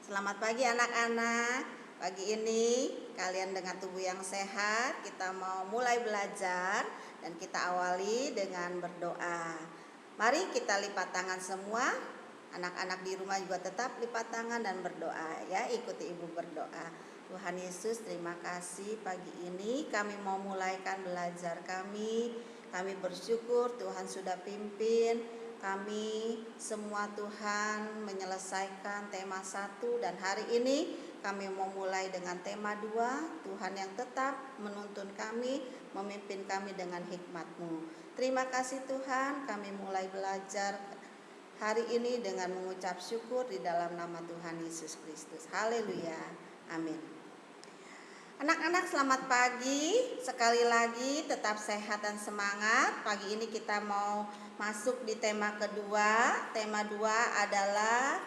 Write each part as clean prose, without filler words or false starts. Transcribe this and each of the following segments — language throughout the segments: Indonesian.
Selamat pagi anak-anak. Pagi ini kalian dengan tubuh yang sehat, kita mau mulai belajar dan kita awali dengan berdoa. Mari kita lipat tangan semua. Anak-anak di rumah juga tetap lipat tangan dan berdoa ya. Ikuti ibu berdoa. Tuhan Yesus, terima kasih pagi ini kami mau mulaikan belajar kami. Kami bersyukur Tuhan sudah pimpin kami semua, Tuhan menyelesaikan tema 1 dan hari ini kami mau mulai dengan tema 2. Tuhan yang tetap menuntun kami, memimpin kami dengan hikmat-Mu. Terima kasih Tuhan, kami mulai belajar hari ini dengan mengucap syukur di dalam nama Tuhan Yesus Kristus. Haleluya. Amin. Anak-anak selamat pagi. Sekali lagi tetap sehat dan semangat. Pagi ini kita mau masuk di tema kedua. Tema 2 adalah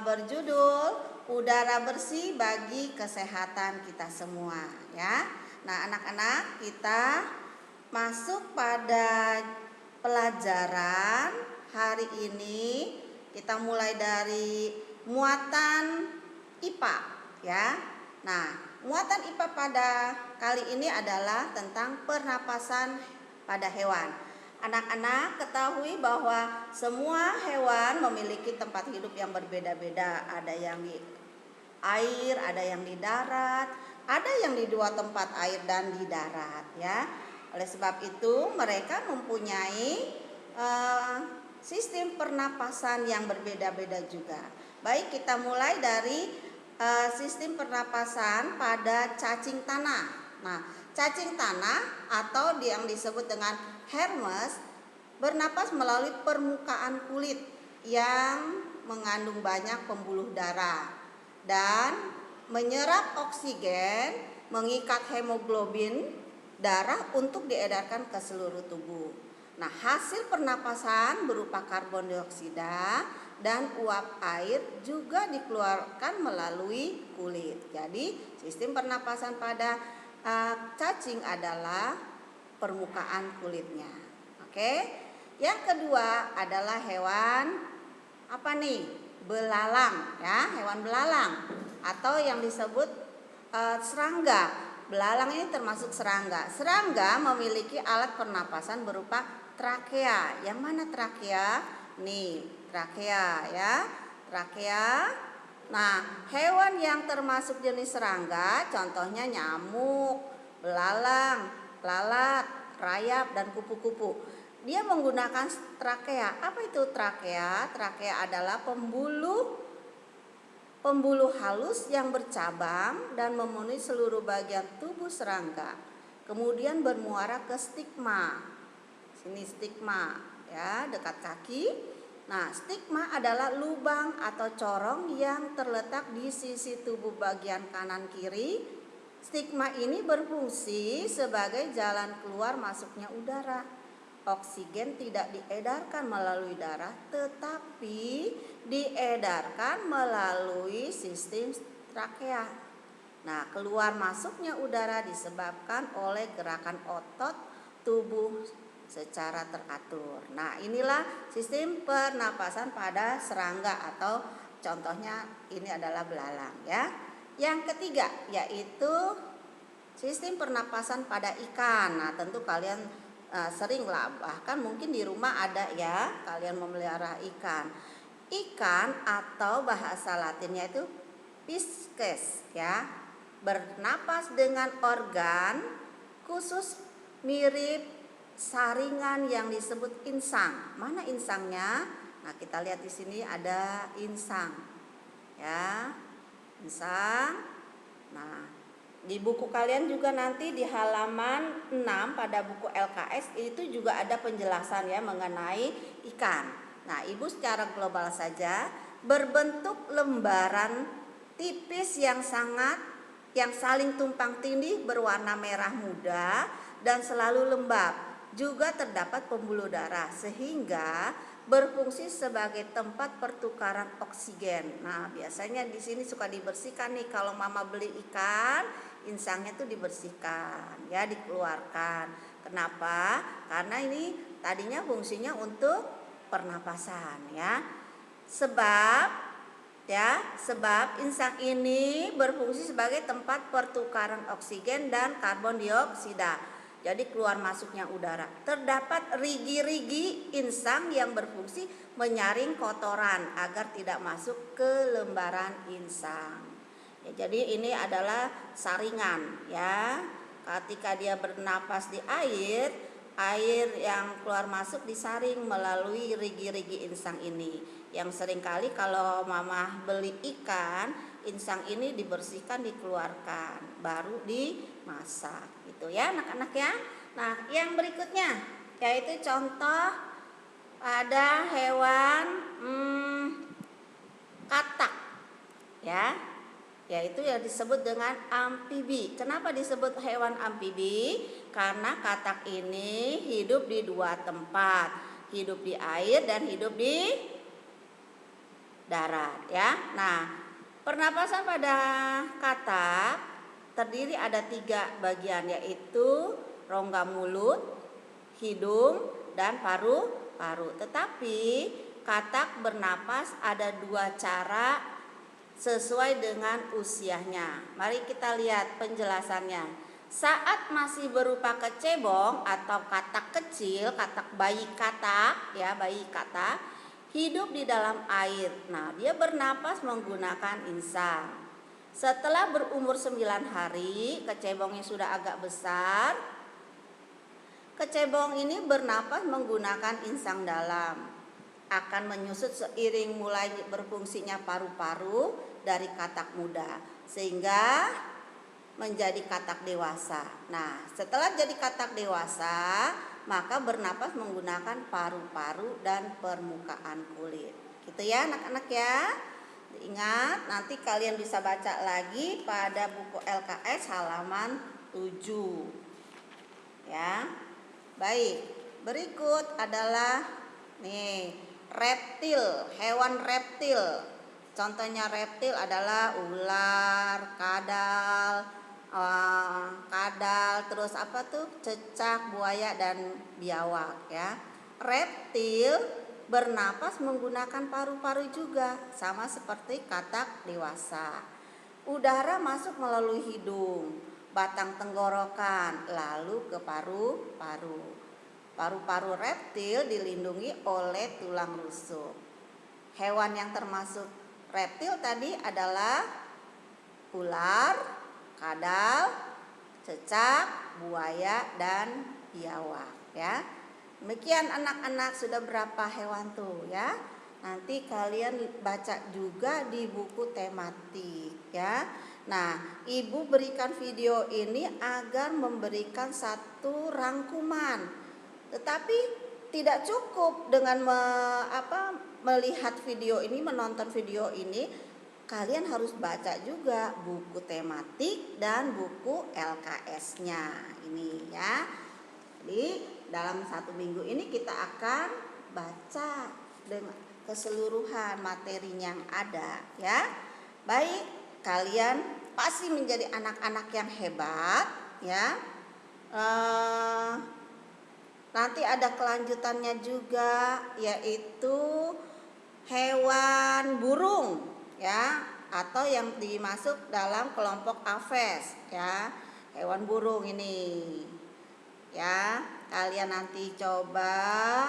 berjudul udara bersih bagi kesehatan kita semua ya. Nah, anak-anak, kita masuk pada pelajaran hari ini. Kita mulai dari muatan IPA ya. Nah, muatan IPA pada kali ini adalah tentang pernapasan pada hewan. Anak-anak ketahui bahwa semua hewan memiliki tempat hidup yang berbeda-beda. Ada yang di air, ada yang di darat, ada yang di dua tempat air dan di darat ya. Oleh sebab itu mereka mempunyai sistem pernapasan yang berbeda-beda juga. Baik, kita mulai dari sistem pernapasan pada cacing tanah. Nah, cacing tanah atau yang disebut dengan Hermes bernapas melalui permukaan kulit yang mengandung banyak pembuluh darah dan menyerap oksigen, mengikat hemoglobin darah untuk diedarkan ke seluruh tubuh. Nah, hasil pernapasan berupa karbon dioksida dan uap air juga dikeluarkan melalui kulit. Jadi, sistem pernapasan pada cacing adalah permukaan kulitnya. Oke. Yang kedua adalah hewan apa nih? Belalang ya, hewan belalang atau yang disebut serangga. Belalang ini termasuk serangga. Serangga memiliki alat pernapasan berupa trakea. Yang mana trakea? Nih, trakea ya. Trakea. Nah, hewan yang termasuk jenis serangga contohnya nyamuk, belalang, lalat, rayap dan kupu-kupu. Dia menggunakan trakea. Apa itu trakea? Trakea adalah pembuluh halus yang bercabang dan memenuhi seluruh bagian tubuh serangga. Kemudian bermuara ke stigma. Sini stigma ya, dekat kaki. Nah, stigma adalah lubang atau corong yang terletak di sisi tubuh bagian kanan kiri. Stigma ini berfungsi sebagai jalan keluar masuknya udara. Oksigen tidak diedarkan melalui darah, tetapi diedarkan melalui sistem trakea. Nah, keluar masuknya udara disebabkan oleh gerakan otot tubuh secara teratur. Nah, inilah sistem pernapasan pada serangga atau contohnya ini adalah belalang ya. Yang ketiga yaitu sistem pernapasan pada ikan. Nah, tentu kalian sering lah, bahkan mungkin di rumah ada ya, kalian memelihara ikan. Ikan atau bahasa latinnya itu Pisces ya, bernapas dengan organ khusus mirip saringan yang disebut insang. Mana insangnya? Nah, kita lihat di sini ada insang ya, insang. Nah, di buku kalian juga nanti di halaman 6 pada buku LKS itu juga ada penjelasan ya mengenai ikan. Nah, Ibu secara global saja berbentuk lembaran tipis yang saling tumpang tindih berwarna merah muda dan selalu lembab. Juga terdapat pembuluh darah sehingga berfungsi sebagai tempat pertukaran oksigen. Nah, biasanya di sini suka dibersihkan nih kalau mama beli ikan, insangnya tuh dibersihkan ya, dikeluarkan. Kenapa? Karena ini tadinya fungsinya untuk pernapasan ya. Sebab ya, sebab insang ini berfungsi sebagai tempat pertukaran oksigen dan karbon dioksida. Jadi keluar masuknya udara. Terdapat rigi-rigi insang yang berfungsi menyaring kotoran agar tidak masuk ke lembaran insang. Ya, jadi ini adalah saringan ya. Ketika dia bernapas di air yang keluar masuk disaring melalui rigi-rigi insang ini. Yang seringkali kalau mama beli ikan, insang ini dibersihkan, dikeluarkan, baru dimasak gitu ya anak-anak ya. Nah yang berikutnya yaitu contoh ada hewan katak ya, yaitu yang disebut dengan amfibi. Kenapa disebut hewan amfibi? Karena katak ini hidup di dua tempat, hidup di air dan hidup di darat ya. Nah, pernapasan pada katak terdiri ada 3 bagian, yaitu rongga mulut, hidung, dan paru-paru. Tetapi katak bernapas ada 2 cara sesuai dengan usianya. Mari kita lihat penjelasannya. Saat masih berupa kecebong atau katak kecil, katak bayi katak ya, bayi katak hidup di dalam air. Nah, dia bernapas menggunakan insang. Setelah berumur 9 hari, kecebongnya sudah agak besar. Kecebong ini bernapas menggunakan insang dalam. Akan menyusut seiring mulai berfungsinya paru-paru dari katak muda, sehingga menjadi katak dewasa. Nah, setelah jadi katak dewasa, maka bernapas menggunakan paru-paru dan permukaan kulit. Gitu ya anak-anak ya. Ingat, nanti kalian bisa baca lagi pada buku LKS halaman 7. Ya. Baik, berikut adalah nih, reptil, hewan reptil. Contohnya reptil adalah ular, kadal, terus apa tuh? Cecak, buaya dan biawak ya. Reptil bernapas menggunakan paru-paru juga, sama seperti katak dewasa. Udara masuk melalui hidung, batang tenggorokan, lalu ke paru-paru. Paru-paru reptil dilindungi oleh tulang rusuk. Hewan yang termasuk reptil tadi adalah ular, kadal, cecak, buaya, dan biawak ya. Demikian anak-anak, sudah berapa hewan tuh ya. Nanti kalian baca juga di buku tematik ya. Nah, ibu berikan video ini agar memberikan satu rangkuman. Tetapi tidak cukup dengan melihat video ini, menonton video ini, kalian harus baca juga buku tematik dan buku LKS-nya ini ya. Jadi dalam 1 minggu ini kita akan baca dengan keseluruhan materinya yang ada ya. Baik, kalian pasti menjadi anak-anak yang hebat ya. Nanti ada kelanjutannya juga, yaitu hewan burung ya, atau yang dimasuk dalam kelompok Aves ya. Hewan burung ini ya, kalian nanti coba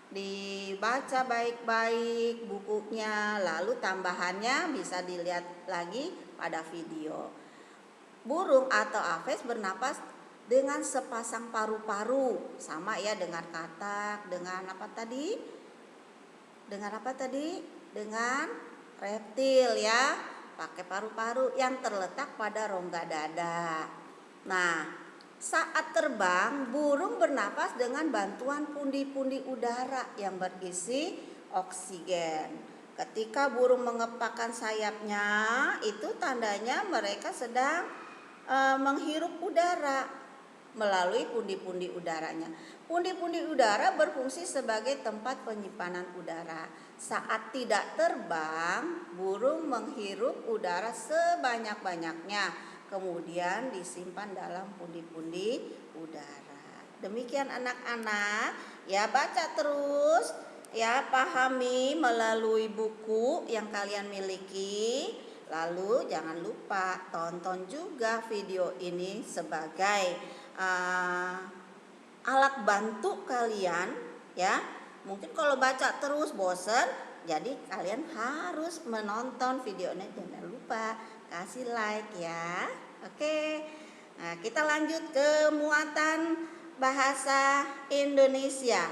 dibaca baik-baik bukunya, lalu tambahannya bisa dilihat lagi pada video. Burung atau Aves bernapas dengan sepasang paru-paru, sama ya dengan katak, dengan apa tadi? Dengan reptil ya, pakai paru-paru yang terletak pada rongga dada. Nah, saat terbang, burung bernapas dengan bantuan pundi-pundi udara yang berisi oksigen. Ketika burung mengepakkan sayapnya, itu tandanya mereka sedang menghirup udara melalui pundi-pundi udaranya. Pundi-pundi udara berfungsi sebagai tempat penyimpanan udara. Saat tidak terbang, burung menghirup udara sebanyak-banyaknya, kemudian disimpan dalam pundi-pundi udara. Demikian anak-anak, ya baca terus ya, pahami melalui buku yang kalian miliki. Lalu jangan lupa tonton juga video ini sebagai alat bantu kalian ya. Mungkin kalau baca terus bosen, jadi kalian harus menonton video ini. Jangan lupa kasih like ya. Oke. Nah, kita lanjut ke muatan bahasa Indonesia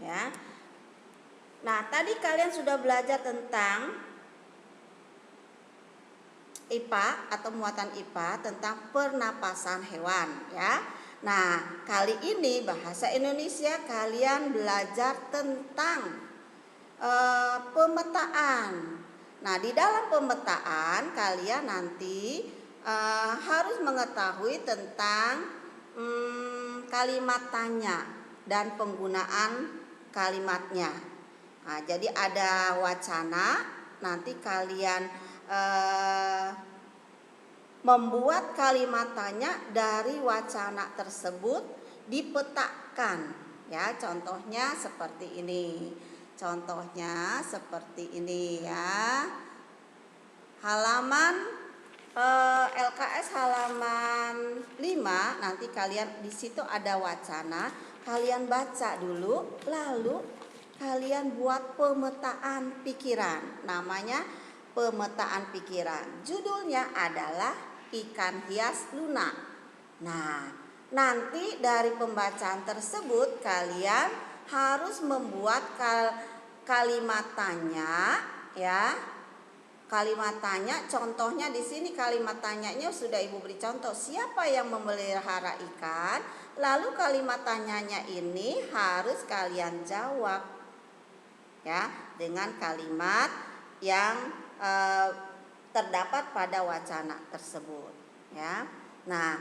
ya. Nah, tadi kalian sudah belajar tentang IPA atau muatan IPA tentang pernapasan hewan ya. Nah, kali ini bahasa Indonesia kalian belajar tentang pemetaan. Nah, di dalam pemetaan kalian nanti harus mengetahui tentang kalimat tanya dan penggunaan kalimatnya. Nah, jadi ada wacana, nanti kalian membuat kalimat tanya dari wacana tersebut dipetakan ya. Contohnya seperti ini. Contohnya seperti ini ya. Halaman LKS halaman 5, nanti kalian di situ ada wacana, kalian baca dulu lalu kalian buat pemetaan pikiran. Namanya pemetaan pikiran. Judulnya adalah ikan hias lunak. Nah, nanti dari pembacaan tersebut kalian harus membuat kalimat tanya ya. Kalimat tanya, contohnya di sini kalimat tanyanya sudah Ibu beri contoh. Siapa yang memelihara ikan? Lalu kalimat tanyanya ini harus kalian jawab ya dengan kalimat yang terdapat pada wacana tersebut ya. Nah,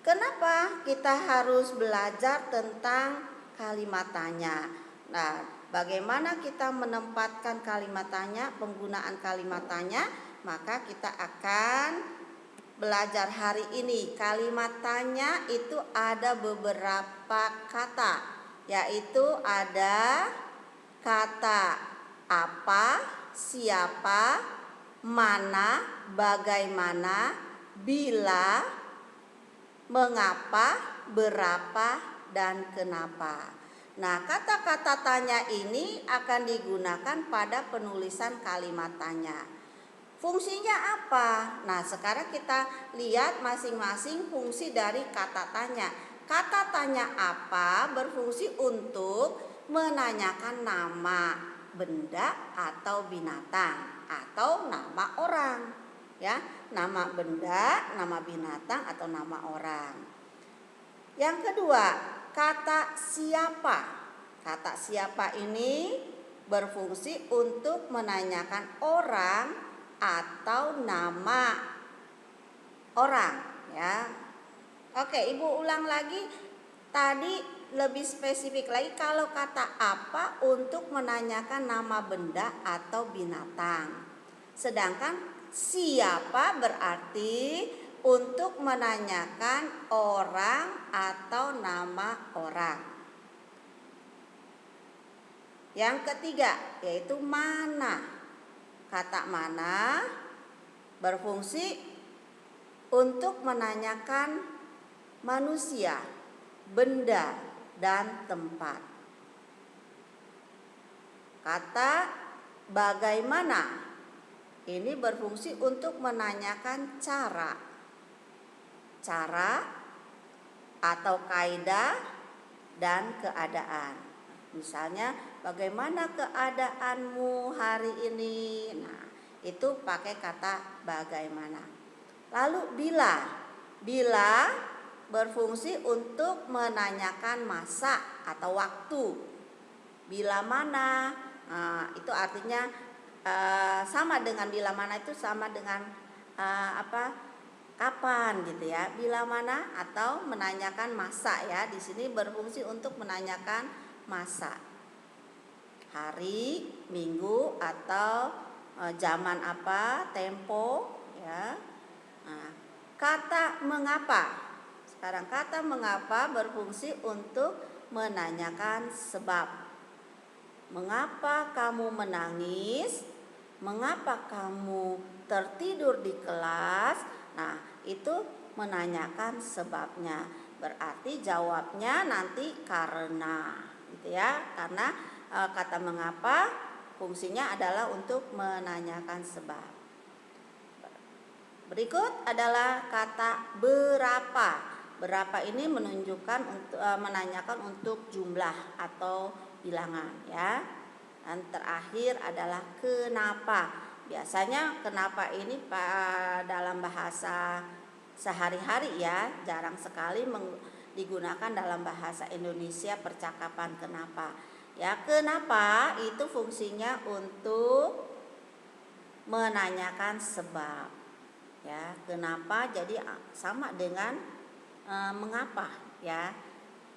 kenapa kita harus belajar tentang kalimat tanya? Nah, bagaimana kita menempatkan kalimat tanya, penggunaan kalimat tanya? Maka kita akan belajar hari ini. Kalimat tanya itu ada beberapa kata, yaitu ada kata apa, siapa, mana, bagaimana, bila, mengapa, berapa, dan kenapa. Nah, kata-kata tanya ini akan digunakan pada penulisan kalimat tanya. Fungsinya apa? Nah, sekarang kita lihat masing-masing fungsi dari kata tanya. Kata tanya apa berfungsi untuk menanyakan nama benda atau binatang atau nama orang ya, nama benda, nama binatang atau nama orang. Yang kedua, kata siapa. Kata siapa ini berfungsi untuk menanyakan orang atau nama orang ya. Oke, Ibu ulang lagi. Tadi lebih spesifik lagi, kalau kata apa untuk menanyakan nama benda atau binatang. Sedangkan siapa berarti untuk menanyakan orang atau nama orang. Yang ketiga yaitu mana. Kata mana berfungsi untuk menanyakan manusia, benda, dan tempat. Kata bagaimana ini berfungsi untuk menanyakan cara atau kaidah dan keadaan. Misalnya, bagaimana keadaanmu hari ini? Nah, itu pakai kata bagaimana. Lalu bila berfungsi untuk menanyakan masa atau waktu. Bila mana? Nah, itu artinya sama dengan bila mana itu sama dengan kapan gitu ya. Bila mana atau menanyakan masa ya. Di sini berfungsi untuk menanyakan masa. Hari, minggu atau zaman apa, tempo ya. Nah, kata mengapa. Sekarang kata mengapa berfungsi untuk menanyakan sebab. Mengapa kamu menangis? Mengapa kamu tertidur di kelas? Nah, itu menanyakan sebabnya. Berarti jawabnya nanti karena, gitu ya. Karena kata mengapa fungsinya adalah untuk menanyakan sebab. Berikut adalah kata berapa. Berapa ini menunjukkan menanyakan untuk jumlah atau bilangan ya. Dan terakhir adalah kenapa. Biasanya kenapa ini dalam bahasa sehari-hari ya, jarang sekali digunakan dalam bahasa Indonesia percakapan kenapa. Ya, kenapa itu fungsinya untuk menanyakan sebab. Ya, kenapa jadi sama dengan mengapa ya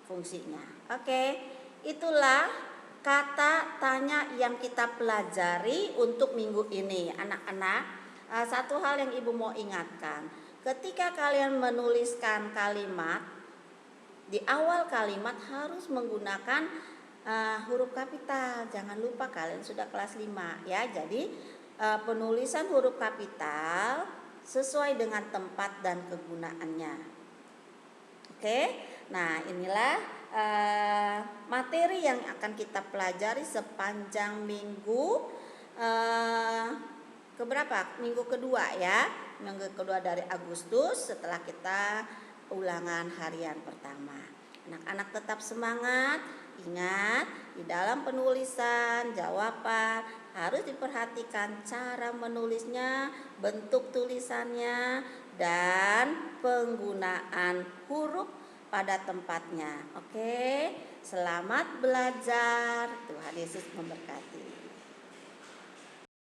fungsinya. Oke, itulah kata tanya yang kita pelajari untuk minggu ini, anak-anak. Satu hal yang ibu mau ingatkan, ketika kalian menuliskan kalimat, di awal kalimat harus menggunakan huruf kapital. Jangan lupa kalian sudah kelas 5 ya. Jadi penulisan huruf kapital sesuai dengan tempat dan kegunaannya. Oke, nah inilah materi yang akan kita pelajari sepanjang minggu keberapa? Minggu kedua ya. Minggu kedua dari Agustus setelah kita ulangan harian pertama. Anak-anak tetap semangat. Ingat, di dalam penulisan jawaban harus diperhatikan cara menulisnya, bentuk tulisannya, dan penggunaan huruf pada tempatnya. Oke, selamat belajar. Tuhan Yesus memberkati.